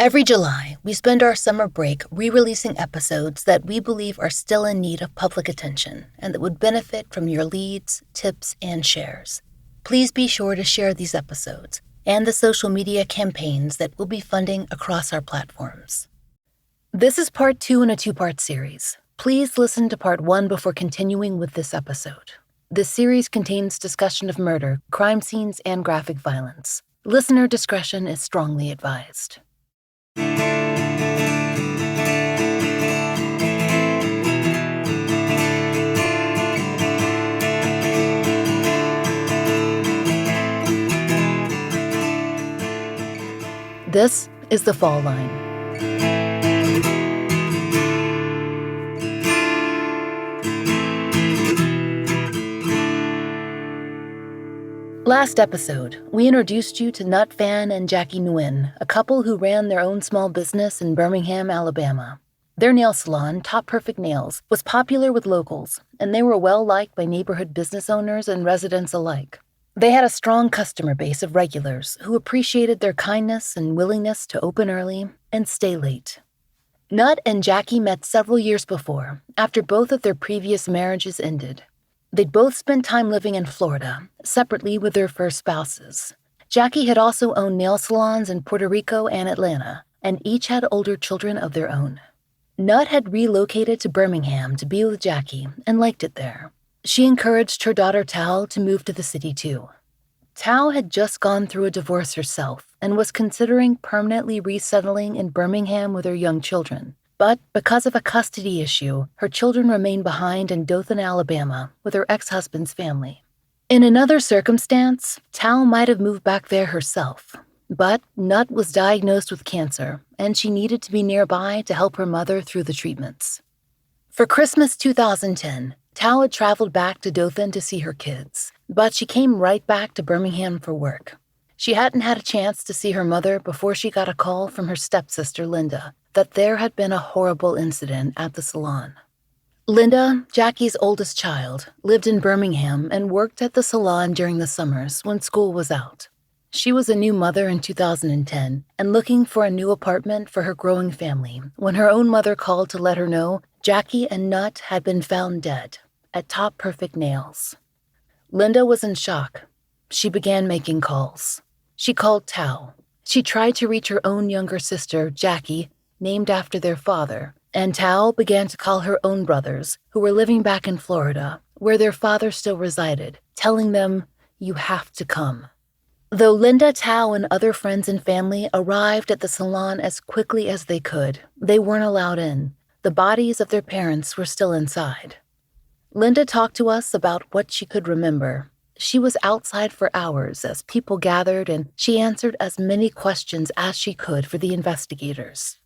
Every July, we spend our summer break re-releasing episodes that we believe are still in need of public attention and that would benefit from your leads, tips, and shares. Please be sure to share these episodes and the social media campaigns that we'll be funding across our platforms. This is part 2 in a 2-part series. Please listen to part 1 before continuing with this episode. This series contains discussion of murder, crime scenes, and graphic violence. Listener discretion is strongly advised. This is The Fall Line. Last episode, we introduced you to Nhut Phan and Jacky Nguyen, a couple who ran their own small business in Birmingham, Alabama. Their nail salon, Top Perfect Nails, was popular with locals, and they were well-liked by neighborhood business owners and residents alike. They had a strong customer base of regulars who appreciated their kindness and willingness to open early and stay late. Nhut and Jacky met several years before, after both of their previous marriages ended. They'd both spent time living in Florida, separately with their first spouses. Jacky had also owned nail salons in Puerto Rico and Atlanta, and each had older children of their own. Nhut had relocated to Birmingham to be with Jacky and liked it there. She encouraged her daughter Thao to move to the city too. Thao had just gone through a divorce herself and was considering permanently resettling in Birmingham with her young children. But because of a custody issue, her children remained behind in Dothan, Alabama, with her ex-husband's family. In another circumstance, Thao might have moved back there herself. But Nhut was diagnosed with cancer, and she needed to be nearby to help her mother through the treatments. For Christmas 2010, Thao had traveled back to Dothan to see her kids, but she came right back to Birmingham for work. She hadn't had a chance to see her mother before she got a call from her stepsister, Linda, that there had been a horrible incident at the salon. Linda, Jacky's oldest child, lived in Birmingham and worked at the salon during the summers when school was out. She was a new mother in 2010 and looking for a new apartment for her growing family when her own mother called to let her know Jacky and Nhut had been found dead at Top Perfect Nails. Linda was in shock. She began making calls. She called Thao. She tried to reach her own younger sister, Jacky, named after their father, and Thao began to call her own brothers, who were living back in Florida, where their father still resided, telling them, "You have to come." Though Linda, Thao, and other friends and family arrived at the salon as quickly as they could, they weren't allowed in. The bodies of their parents were still inside. Linda talked to us about what she could remember. She was outside for hours as people gathered, and she answered as many questions as she could for the investigators.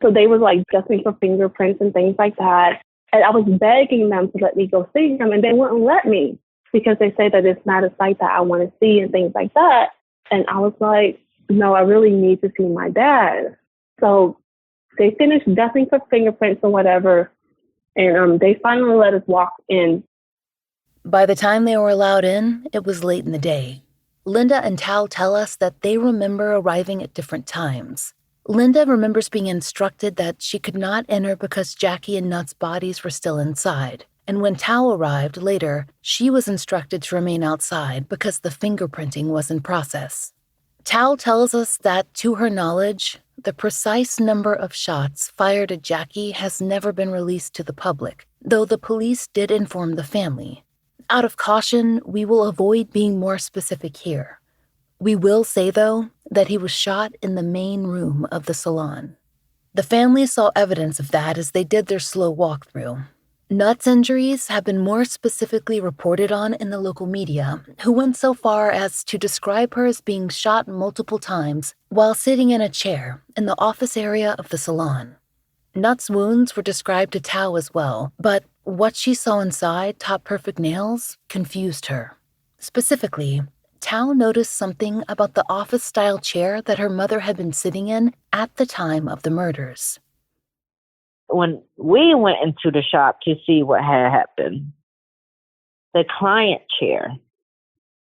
So they was like testing for fingerprints and things like that. And I was begging them to let me go see him, and they wouldn't let me because they say that it's not a site that I want to see and things like that. And I was like, no, I really need to see my dad. So they finished testing for fingerprints or whatever, and they finally let us walk in. By the time they were allowed in, it was late in the day. Linda and Thao tell us that they remember arriving at different times. Linda remembers being instructed that she could not enter because Jacky and Nhut's bodies were still inside. And when Thao arrived later, she was instructed to remain outside because the fingerprinting was in process. Thao tells us that, to her knowledge, the precise number of shots fired at Jacky has never been released to the public, though the police did inform the family. Out of caution, we will avoid being more specific here. We will say, though, that he was shot in the main room of the salon. The family saw evidence of that as they did their slow walkthrough. Nhut's injuries have been more specifically reported on in the local media, who went so far as to describe her as being shot multiple times while sitting in a chair in the office area of the salon. Nhut's wounds were described to Thao as well, but what she saw inside Top Perfect Nails confused her. Specifically, Thao noticed something about the office-style chair that her mother had been sitting in at the time of the murders. When we went into the shop to see what had happened, the client chair,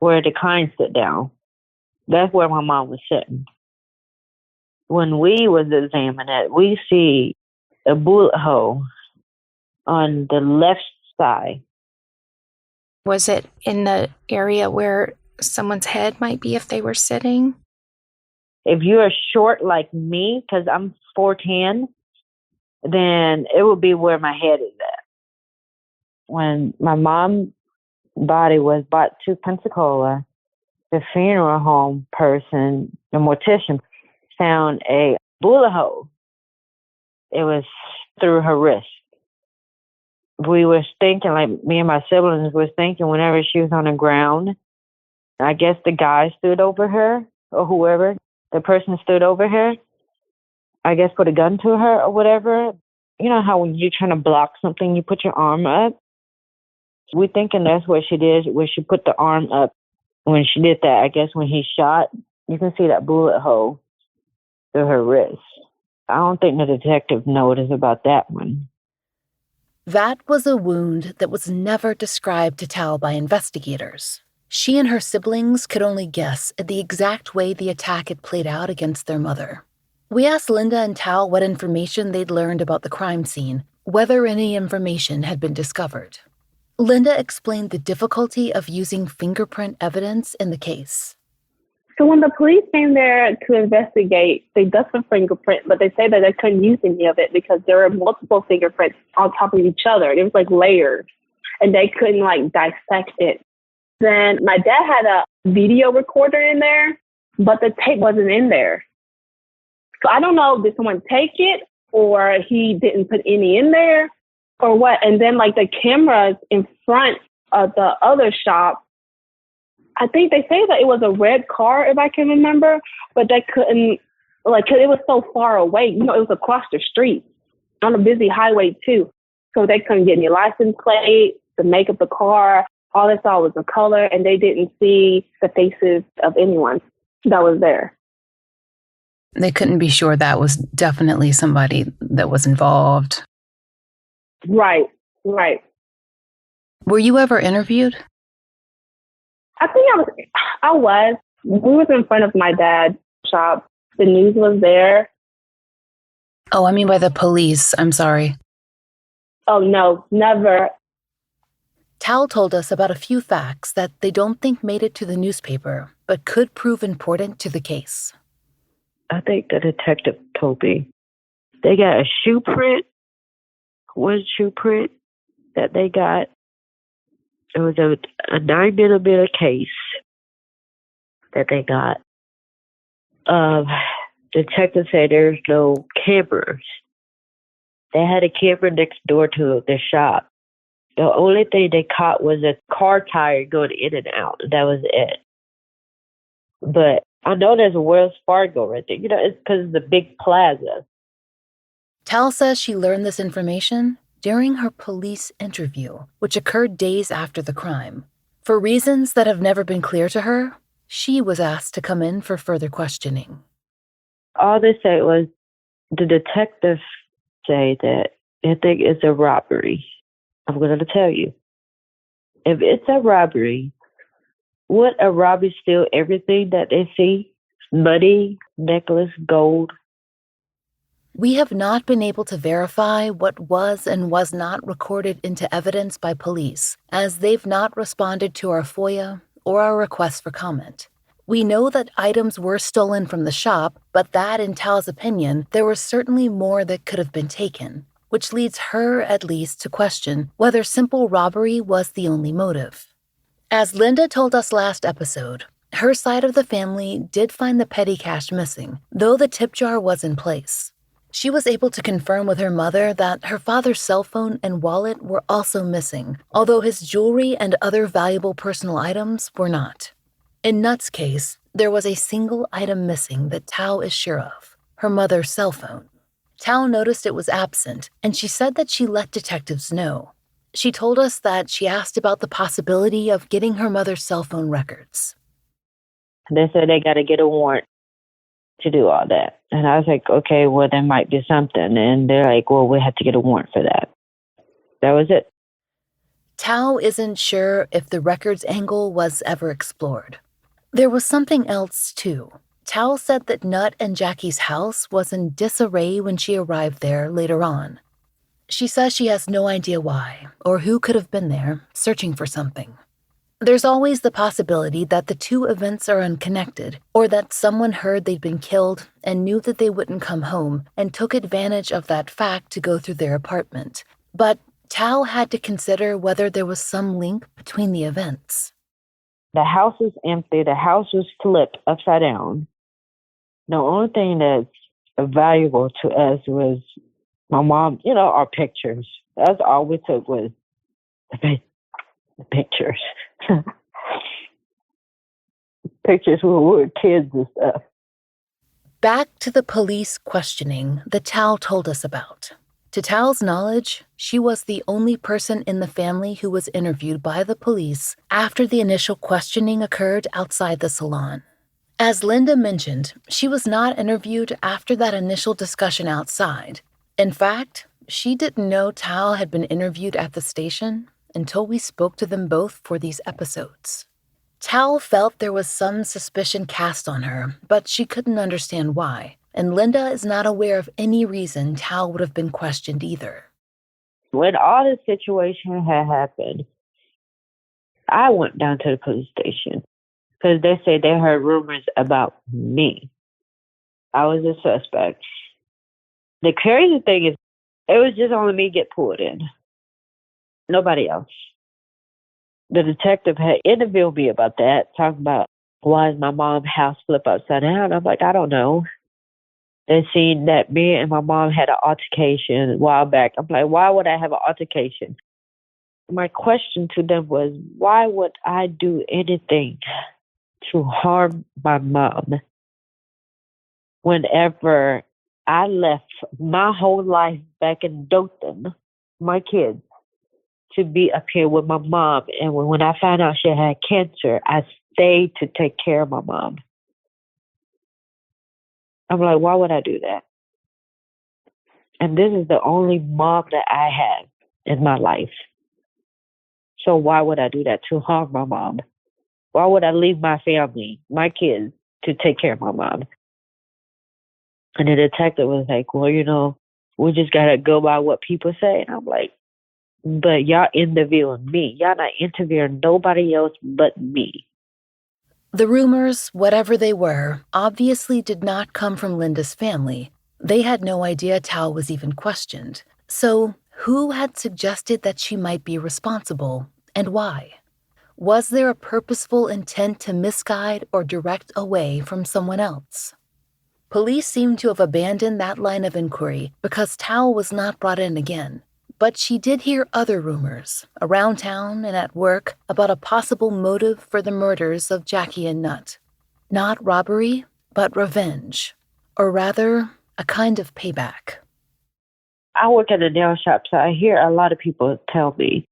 where the clients sit down, that's where my mom was sitting. when we was examining it, we see a bullet hole on the left side. Was it in the area where someone's head might be if they were sitting? If you're short like me, because I'm 4'10", then it would be where my head is at. When my mom's body was brought to Pensacola, the funeral home person, the mortician, found a bullet hole. It was through her wrist. We were thinking, like me and my siblings was thinking, whenever she was on the ground, I guess the guy stood over her, or whoever, the person stood over her, I guess put a gun to her or whatever. You know how when you're trying to block something, you put your arm up? We're thinking that's what she did, where she put the arm up. When she did that, I guess when he shot, you can see that bullet hole through her wrist. I don't think the detective noticed about that one. That was a wound that was never described to Thao by investigators. She and her siblings could only guess at the exact way the attack had played out against their mother. We asked Linda and Thao what information they'd learned about the crime scene, whether any information had been discovered. Linda explained the difficulty of using fingerprint evidence in the case. So when the police came there to investigate, they dust the fingerprint, but they say that they couldn't use any of it because there were multiple fingerprints on top of each other. It was like layers, and they couldn't like dissect it. Then my dad had a video recorder in there, but the tape wasn't in there. So I don't know, did someone take it or he didn't put any in there or what? And then like the cameras in front of the other shop, I think they say that it was a red car, if I can remember, but they couldn't, like, 'cause it was so far away. You know, it was across the street on a busy highway too. So they couldn't get any license plate, the make of the car. All they saw was the color, and they didn't see the faces of anyone that was there. They couldn't be sure that was definitely somebody that was involved. Right, right. Were you ever interviewed? I think I was. We was in front of my dad's shop. The news was there. Oh, I mean by the police. I'm sorry. Oh, no, never. Thao told us about a few facts that they don't think made it to the newspaper, but could prove important to the case. I think the detective told me they got a shoe print, one shoe print that they got. It was a 9mm case that they got. Detective said there's no cameras. They had a camera next door to the shop. The only thing they caught was a car tire going in and out. That was it. But I know there's a Wells Fargo right there. You know, it's because it's a big plaza. Thao says she learned this information during her police interview, which occurred days after the crime. For reasons that have never been clear to her, she was asked to come in for further questioning. All they said was the detectives say that they think it's a robbery. I'm going to tell you. If it's a robbery, would a robber steal everything that they see? Money, necklace, gold? We have not been able to verify what was and was not recorded into evidence by police, as they've not responded to our FOIA or our request for comment. We know that items were stolen from the shop, but that, in Tao's opinion, there was certainly more that could have been taken, which leads her, at least, to question whether simple robbery was the only motive. As Linda told us last episode, her side of the family did find the petty cash missing, though the tip jar was in place. She was able to confirm with her mother that her father's cell phone and wallet were also missing, although his jewelry and other valuable personal items were not. In Nhut's case, there was a single item missing that Thao is sure of, her mother's cell phone. Thao noticed it was absent, and she said that she let detectives know. She told us that she asked about the possibility of getting her mother's cell phone records. They said they got to get a warrant to do all that. And I was like, okay, well, there might be something. And they're like, well, we have to get a warrant for that. That was it. Thao isn't sure if the records angle was ever explored. There was something else, too. Thao said that Nhut and Jacky's house was in disarray when she arrived there later on. She says she has no idea why or who could have been there searching for something. There's always the possibility that the two events are unconnected, or that someone heard they'd been killed and knew that they wouldn't come home and took advantage of that fact to go through their apartment. But Thao had to consider whether there was some link between the events. The house was empty. The house was flipped upside down. The only thing that's valuable to us was my mom, our pictures. That's all we took was the pictures. Pictures when we were kids and stuff. Back to the police questioning that Thao told us about. To Tao's knowledge, she was the only person in the family who was interviewed by the police after the initial questioning occurred outside the salon. As Linda mentioned, she was not interviewed after that initial discussion outside. In fact, she didn't know Thao had been interviewed at the station until we spoke to them both for these episodes. Thao felt there was some suspicion cast on her, but she couldn't understand why. And Linda is not aware of any reason Thao would have been questioned either. When all this situation had happened, I went down to the police station because they said they heard rumors about me. I was a suspect. The crazy thing is, it was just only me get pulled in. Nobody else. The detective had interviewed me about that, talking about why is my mom's house flip upside down. I'm like, I don't know. They seen that me and my mom had an altercation a while back. I'm like, why would I have an altercation? My question to them was, why would I do anything to harm my mom? Whenever I left my whole life back in Dothan, my kids, to be up here with my mom. And when I found out she had cancer, I stayed to take care of my mom. I'm like, why would I do that? And this is the only mom that I have in my life. So why would I do that to harm my mom? Why would I leave my family, my kids, to take care of my mom? And the detective was like, well, we just got to go by what people say. And I'm like, but y'all interviewing me. Y'all not interviewing nobody else but me. The rumors, whatever they were, obviously did not come from Linda's family. They had no idea Thao was even questioned. So, who had suggested that she might be responsible, and why? Was there a purposeful intent to misguide or direct away from someone else? Police seem to have abandoned that line of inquiry because Thao was not brought in again. But she did hear other rumors, around town and at work, about a possible motive for the murders of Jacky and Nhut. Not robbery, but revenge. Or rather, a kind of payback. I work at a nail shop, so I hear a lot of people tell me,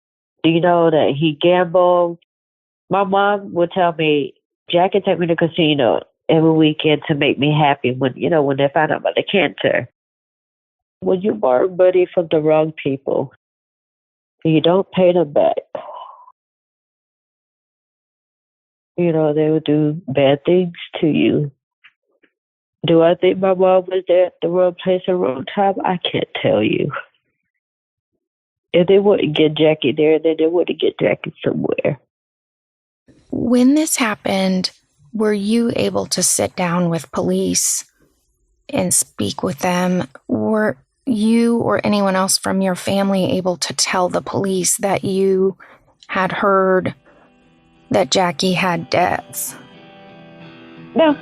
do you know that he gambled? My mom would tell me, Jacky take me to the casino every weekend to make me happy when they found out about the cancer. When you borrow money from the wrong people, you don't pay them back. They will do bad things to you. Do I think my mom was there at the wrong place at the wrong time? I can't tell you. If they wouldn't get Jacky there, then they wouldn't get Jacky somewhere. When this happened, were you able to sit down with police and speak with them? Were you or anyone else from your family able to tell the police that you had heard that Jacky had debts? No.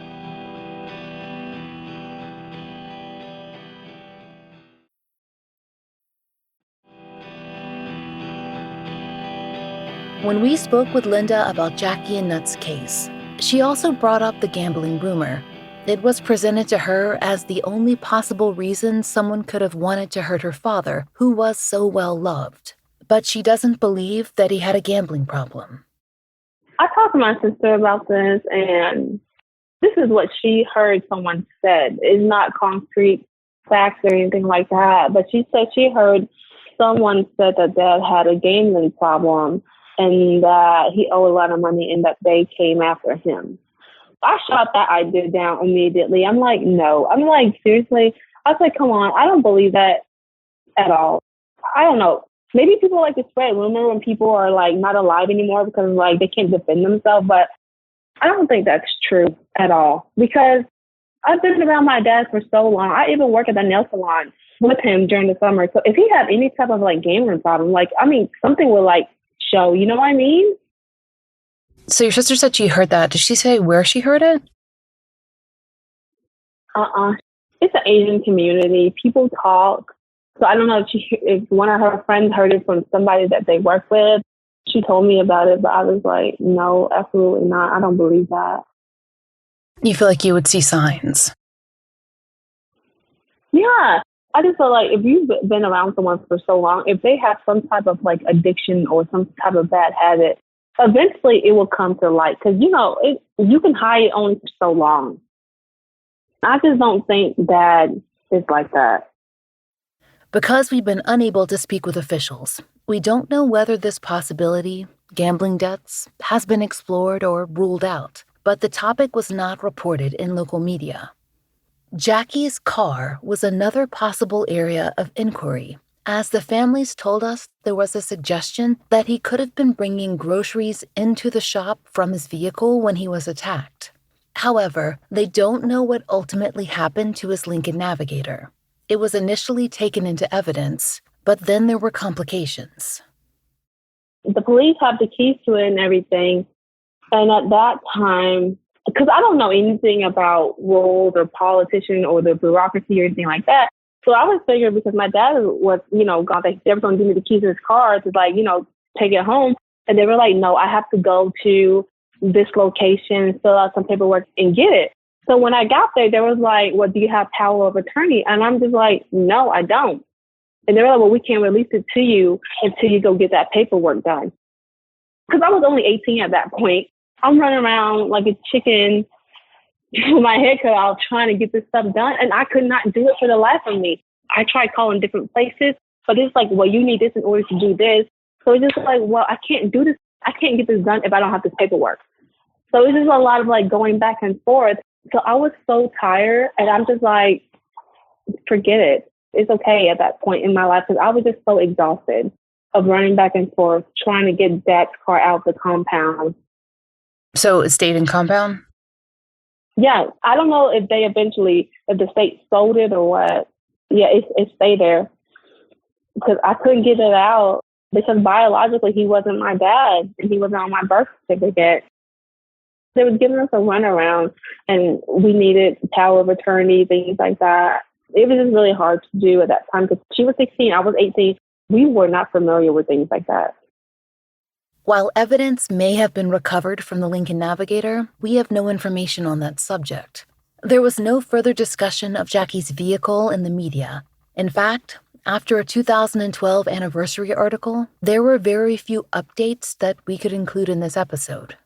When we spoke with Linda about Jacky and Nhut's case, she also brought up the gambling rumor. It was presented to her as the only possible reason someone could have wanted to hurt her father, who was so well loved. But she doesn't believe that he had a gambling problem. I talked to my sister about this, and this is what she heard someone said. It's not concrete facts or anything like that, but she said she heard someone said that Dad had a gambling problem and that he owed a lot of money and that they came after him. I shot that idea down immediately. I'm like, no. I'm like, seriously? I was like, come on. I don't believe that at all. I don't know. Maybe people like to spread rumor when people are like not alive anymore because like they can't defend themselves, but I don't think that's true at all because I've been around my dad for so long. I even work at the nail salon with him during the summer. So if he had any type of like gambling problem, like, I mean, something would like show, you know what I mean? So your sister said she heard that. Did she say where she heard it? It's an Asian community. People talk. So I don't know if one of her friends heard it from somebody that they work with. She told me about it, but I was like, no, absolutely not. I don't believe that. You feel like you would see signs? Yeah. I just feel like if you've been around someone for so long, if they have some type of like addiction or some type of bad habit, eventually it will come to light. Because, you know, you can hide it only for so long. I just don't think that it's like that. Because we've been unable to speak with officials, we don't know whether this possibility, gambling debts, has been explored or ruled out, but the topic was not reported in local media. Jacky's car was another possible area of inquiry, as the families told us there was a suggestion that he could have been bringing groceries into the shop from his vehicle when he was attacked. However, they don't know what ultimately happened to his Lincoln Navigator. It was initially taken into evidence, but then there were complications. The police have the keys to it and everything. And at that time, because I don't know anything about rules or politician or the bureaucracy or anything like that. So I was figuring because my dad was, you know, they were going to give me the keys to his car to like, you know, take it home. And they were like, no, I have to go to this location, fill out some paperwork and get it. So when I got there, they was like, well, do you have power of attorney? And I'm just like, no, I don't. And they were like, well, we can't release it to you until you go get that paperwork done. Because I was only 18 at that point. I'm running around like a chicken with my head cut off trying to get this stuff done. And I could not do it for the life of me. I tried calling different places, but it's like, well, you need this in order to do this. So it's just like, well, I can't do this. I can't get this done if I don't have this paperwork. So it's just a lot of like going back and forth. So I was so tired and I'm just like, forget it. It's okay at that point in my life because I was just so exhausted of running back and forth, trying to get Dad's car out of the compound. So it stayed in compound? Yeah. I don't know if if the state sold it or what. Yeah, it stayed there because I couldn't get it out because biologically he wasn't my dad and he wasn't on my birth certificate. They was giving us a runaround and we needed power of attorney, things like that. It was just really hard to do at that time because she was 16, I was 18. We were not familiar with things like that. While evidence may have been recovered from the Lincoln Navigator, we have no information on that subject. There was no further discussion of Jacky's vehicle in the media. In fact, after a 2012 anniversary article, there were very few updates that we could include in this episode.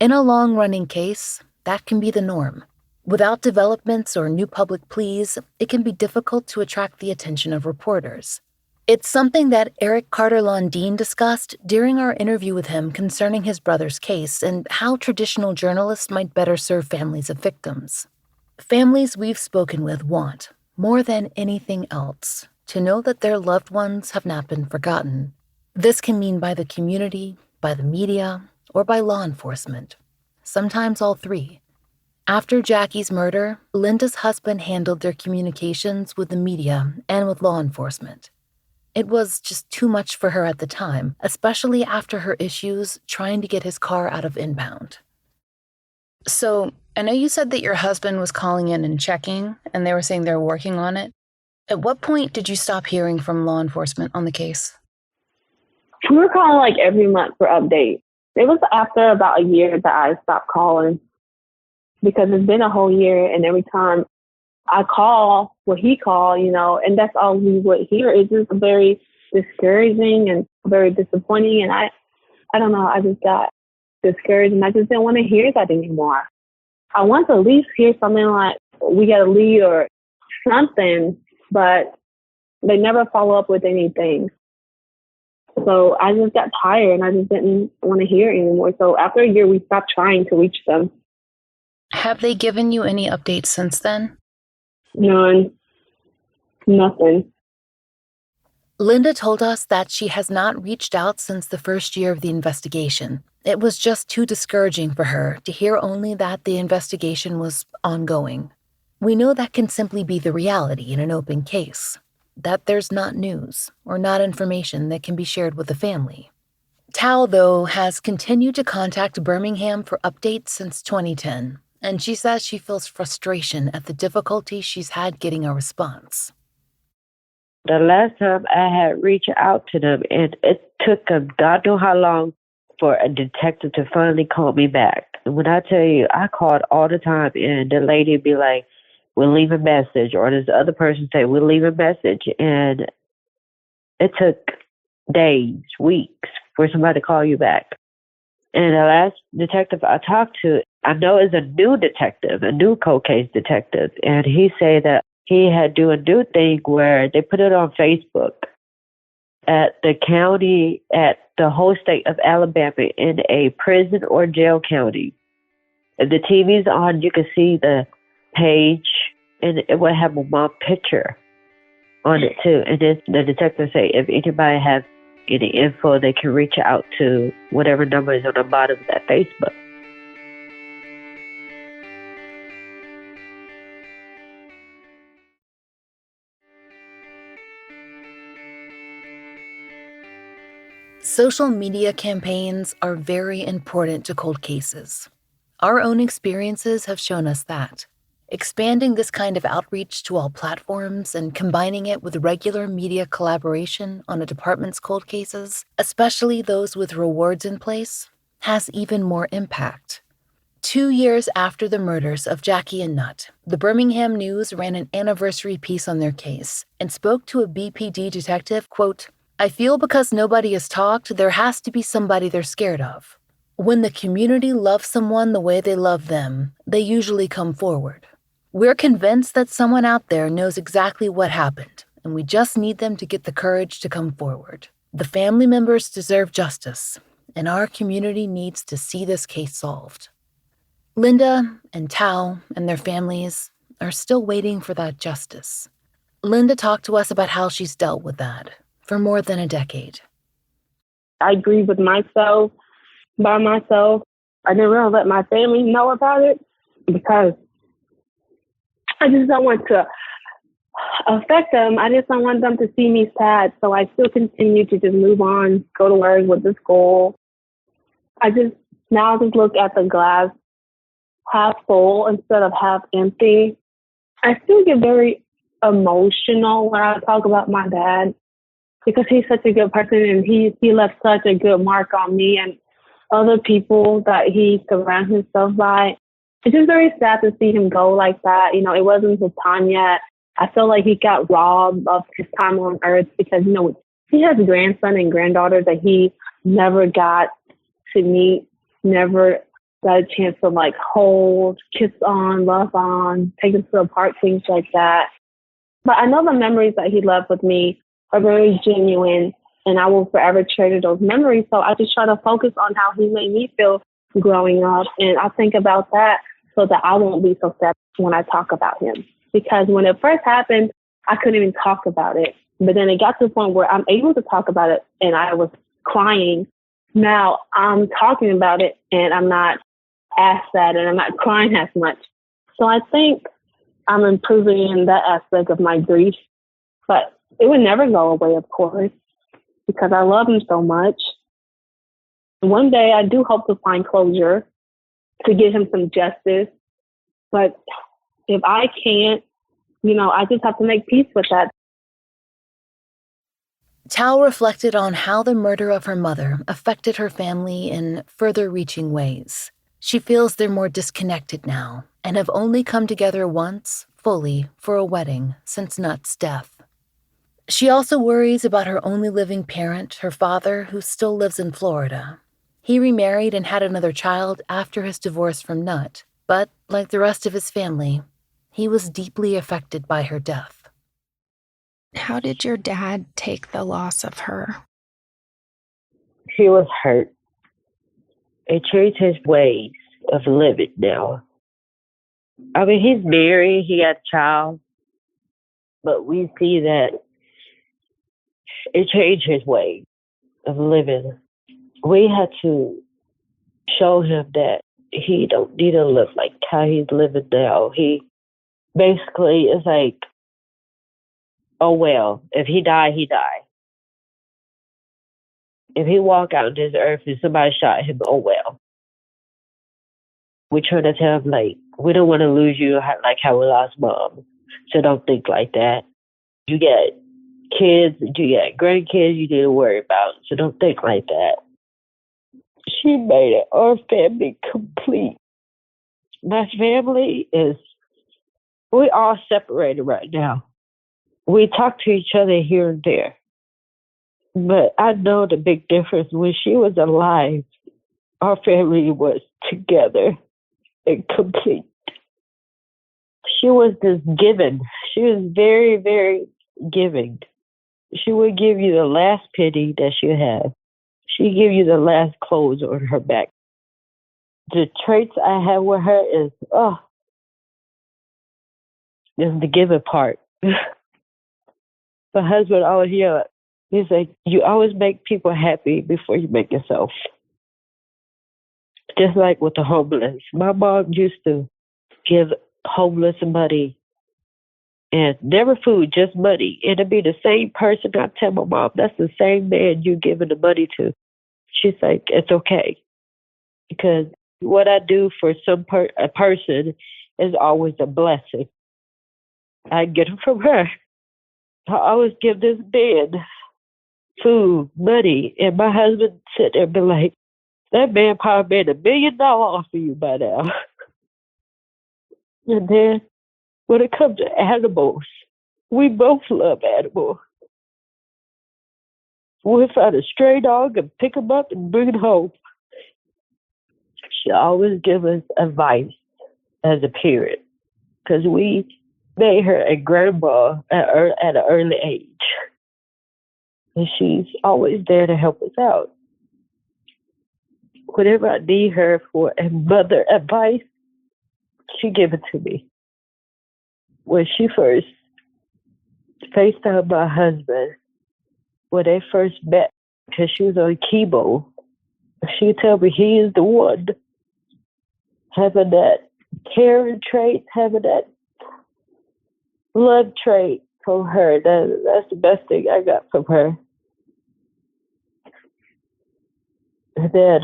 In a long-running case, that can be the norm. Without developments or new public pleas, it can be difficult to attract the attention of reporters. It's something that Eric Carter-Londine discussed during our interview with him concerning his brother's case and how traditional journalists might better serve families of victims. Families we've spoken with want, more than anything else, to know that their loved ones have not been forgotten. This can mean by the community, by the media, or by law enforcement. Sometimes all three. After Jacky's murder, Linda's husband handled their communications with the media and with law enforcement. It was just too much for her at the time, especially after her issues trying to get his car out of impound. So, I know you said that your husband was calling in and checking, and they were saying they're working on it. At what point did you stop hearing from law enforcement on the case? We were calling like every month for updates. It was after about a year that I stopped calling because it's been a whole year, and every time I call, well, he called, you know, and that's all we would hear. It's just very discouraging and very disappointing. And I don't know, I just got discouraged and I just didn't want to hear that anymore. I want to at least hear something like, we got a lead or something, but they never follow up with anything. So I just got tired and I just didn't want to hear anymore. So after a year, we stopped trying to reach them. Have they given you any updates since then? None. Nothing. Linda told us that she has not reached out since the first year of the investigation. It was just too discouraging for her to hear only that the investigation was ongoing. We know that can simply be the reality in an open case, that there's not news or not information that can be shared with the family. Thao, though, has continued to contact Birmingham for updates since 2010, and she says she feels frustration at the difficulty she's had getting a response. The last time I had reached out to them, and it took God know how long for a detective to finally call me back. And when I tell you, I called all the time, and the lady would be like, "We'll leave a message," or this other person say, "We'll leave a message," and it took days, weeks for somebody to call you back. And the last detective I talked to, I know is a new detective, a new cold case detective, and he said that he had do a new thing where they put it on Facebook at the county, at the whole state of Alabama, in a prison or jail county. If the TV's on, you can see the page, and it will have a mom picture on it too. And then the detective say if anybody has any info, they can reach out to whatever number is on the bottom of that Facebook. Social media campaigns are very important to cold cases. Our own experiences have shown us that. Expanding this kind of outreach to all platforms and combining it with regular media collaboration on a department's cold cases, especially those with rewards in place, has even more impact. 2 years after the murders of Jacky and Nhut, the Birmingham News ran an anniversary piece on their case and spoke to a BPD detective, quote, "I feel because nobody has talked, there has to be somebody they're scared of. When the community loves someone the way they love them, they usually come forward. We're convinced that someone out there knows exactly what happened, and we just need them to get the courage to come forward. The family members deserve justice, and our community needs to see this case solved." Linda and Thao and their families are still waiting for that justice. Linda talked to us about how she's dealt with that for more than a decade. I grieve with myself, by myself. I didn't really let my family know about it because I just don't want to affect them. I just don't want them to see me sad. So I still continue to just move on, go to work with this goal. I just look at the glass half full instead of half empty. I still get very emotional when I talk about my dad because he's such a good person and he left such a good mark on me and other people that he surrounds himself by. It's just very sad to see him go like that. You know, it wasn't his time yet. I feel like he got robbed of his time on earth because, you know, he has a grandson and granddaughter that he never got to meet, never got a chance to like hold, kiss on, love on, take him to the park, things like that. But I know the memories that he left with me are very genuine and I will forever treasure those memories. So I just try to focus on how he made me feel growing up. And I think about that so that I won't be so sad when I talk about him. Because when it first happened, I couldn't even talk about it. But then it got to the point where I'm able to talk about it and I was crying. Now I'm talking about it and I'm not as sad and I'm not crying as much. So I think I'm improving in that aspect of my grief. But it would never go away, of course, because I love him so much. One day I do hope to find closure to give him some justice. But if I can't, you know, I just have to make peace with that. Thao reflected on how the murder of her mother affected her family in further-reaching ways. She feels they're more disconnected now and have only come together once, fully, for a wedding since Nhut's death. She also worries about her only living parent, her father, who still lives in Florida. He remarried and had another child after his divorce from Nhut, but like the rest of his family, he was deeply affected by her death. How did your dad take the loss of her? He was hurt. It changed his ways of living now. I mean, he's married, he got a child, but we see that it changed his way of living. We had to show him that he don't need to live like how he's living now. He basically is like, oh well, if he die, he die. If he walk out on this earth and somebody shot him, oh well. We try to tell him like, we don't want to lose you like how we lost mom. So don't think like that. You get kids, you get grandkids you need to worry about. So don't think like that. She made it our family complete. My family is, we all separated right now. We talk to each other here and there. But I know the big difference. When she was alive, our family was together and complete. She was just giving. She was very, very giving. She would give you the last penny that she had. She'd give you the last clothes on her back. The traits I have with her is, is the giving part. My husband always yelled, he's like, you always make people happy before you make yourself. Just like with the homeless. My mom used to give homeless money and never food, just money. And it'd be the same person. I tell my mom, that's the same man you giving the money to. She's like, it's okay. Because what I do for a person is always a blessing. I get it from her. I always give this man food, money, and my husband sit there and be like, that man probably made $1 million off of you by now. And then when it comes to animals, we both love animals. We'll find a stray dog and pick him up and bring it home. She always gives us advice as a parent because we made her a grandma at an early age. And she's always there to help us out. Whenever I need her for a mother advice, she gives it to me. When she first FaceTimed my husband, when they first met, because she was on chemo, she told me he is the one having that caring trait, having that love trait from her. That's the best thing I got from her. And then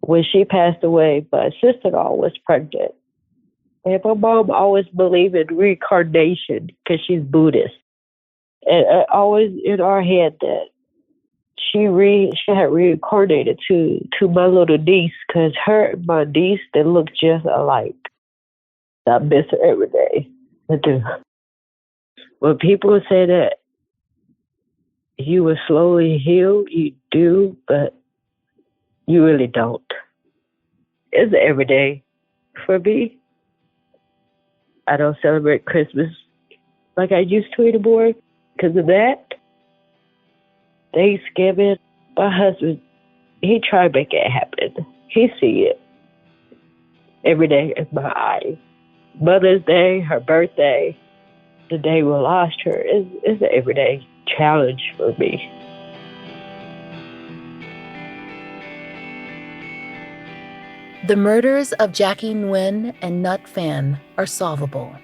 when she passed away, my sister-in-law was pregnant. And my mom always believed in reincarnation because she's Buddhist. And always in our head that she had reincarnated to my little niece because her and my niece, they look just alike. I miss her every day. I do. When people say that you will slowly heal, you do, but you really don't. It's every day for me. I don't celebrate Christmas like I used to anymore because of that. Thanksgiving, my husband, he tried to make it happen. He see it every day in my eyes. Mother's Day, her birthday, the day we lost her is an everyday challenge for me. The murders of Jacky Nguyen and Nhut Phan are solvable.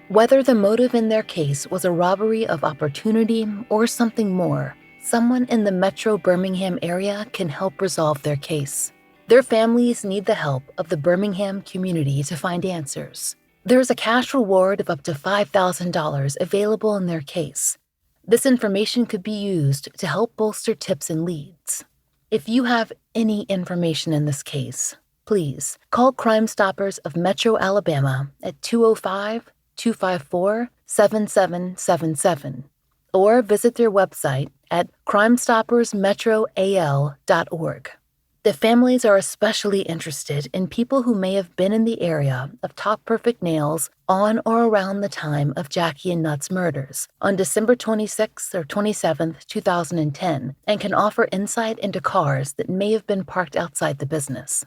Whether the motive in their case was a robbery of opportunity or something more, someone in the metro Birmingham area can help resolve their case. Their families need the help of the Birmingham community to find answers. There is a cash reward of up to $5,000 available in their case. This information could be used to help bolster tips and leads. If you have any information in this case, please call Crime Stoppers of Metro Alabama at 205-254-7777 or visit their website at crimestoppersmetroal.org. The families are especially interested in people who may have been in the area of Top Perfect Nails on or around the time of Jacky and Nhut's murders on December 26th or 27th, 2010, and can offer insight into cars that may have been parked outside the business.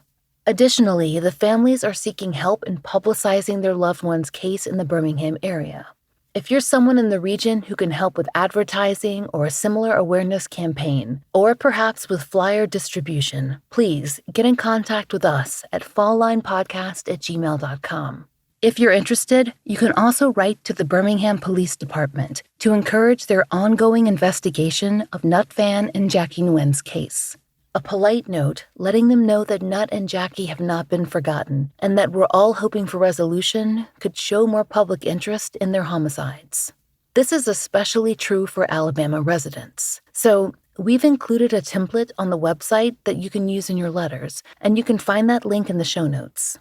Additionally, the families are seeking help in publicizing their loved one's case in the Birmingham area. If you're someone in the region who can help with advertising or a similar awareness campaign, or perhaps with flyer distribution, please get in contact with us at falllinepodcast@gmail.com. If you're interested, you can also write to the Birmingham Police Department to encourage their ongoing investigation of Nhut Phan and Jacky Nguyen's case. A polite note letting them know that Nhut and Jacky have not been forgotten and that we're all hoping for resolution could show more public interest in their homicides. This is especially true for Alabama residents. So we've included a template on the website that you can use in your letters, and you can find that link in the show notes.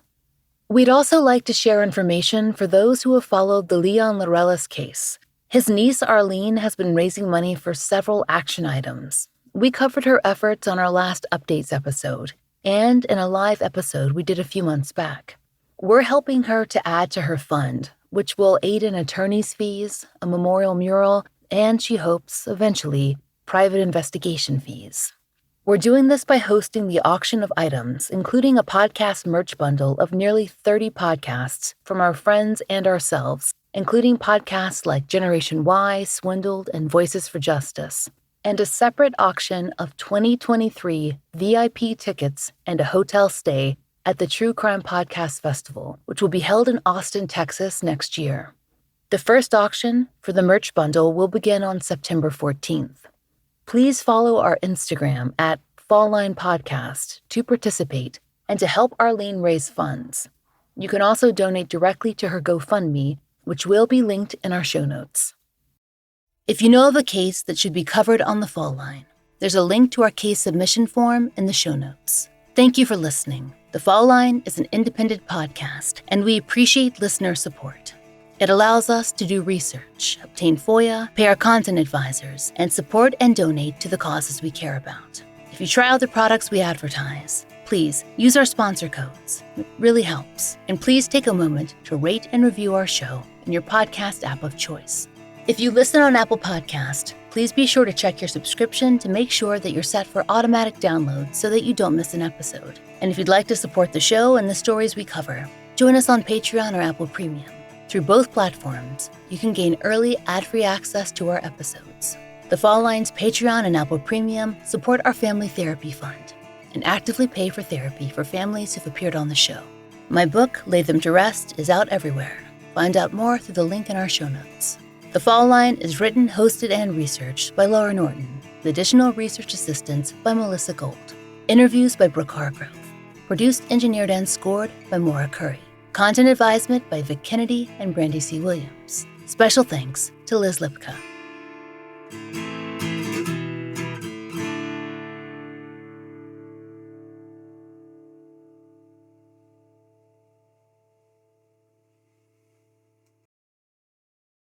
We'd also like to share information for those who have followed the Leon Laurelis case. His niece Arlene has been raising money for several action items. We covered her efforts on our last updates episode, and in a live episode we did a few months back. We're helping her to add to her fund, which will aid in attorney's fees, a memorial mural, and she hopes, eventually, private investigation fees. We're doing this by hosting the auction of items, including a podcast merch bundle of nearly 30 podcasts from our friends and ourselves, including podcasts like Generation Y, Swindled, and Voices for Justice, and a separate auction of 2023 VIP tickets and a hotel stay at the True Crime Podcast Festival, which will be held in Austin, Texas next year. The first auction for the merch bundle will begin on September 14th. Please follow our Instagram at Fallline Podcast to participate and to help Arlene raise funds. You can also donate directly to her GoFundMe, which will be linked in our show notes. If you know of a case that should be covered on the Fall Line, there's a link to our case submission form in the show notes. Thank you for listening. The Fall Line is an independent podcast, and we appreciate listener support. It allows us to do research, obtain FOIA, pay our content advisors, and support and donate to the causes we care about. If you try out the products we advertise, please use our sponsor codes. It really helps. And please take a moment to rate and review our show in your podcast app of choice. If you listen on Apple Podcast, please be sure to check your subscription to make sure that you're set for automatic download so that you don't miss an episode. And if you'd like to support the show and the stories we cover, join us on Patreon or Apple Premium. Through both platforms, you can gain early ad-free access to our episodes. The Fall Line's Patreon and Apple Premium support our Family Therapy Fund and actively pay for therapy for families who've appeared on the show. My book, Lay Them to Rest, is out everywhere. Find out more through the link in our show notes. The Fall Line is written, hosted, and researched by Laurah Norton, with additional research assistance by Melissa Gold. Interviews by Brooke Hargrove. Produced, engineered, and scored by Maura Curry. Content advisement by Vic Kennedy and Brandy C. Williams. Special thanks to Liz Lipka.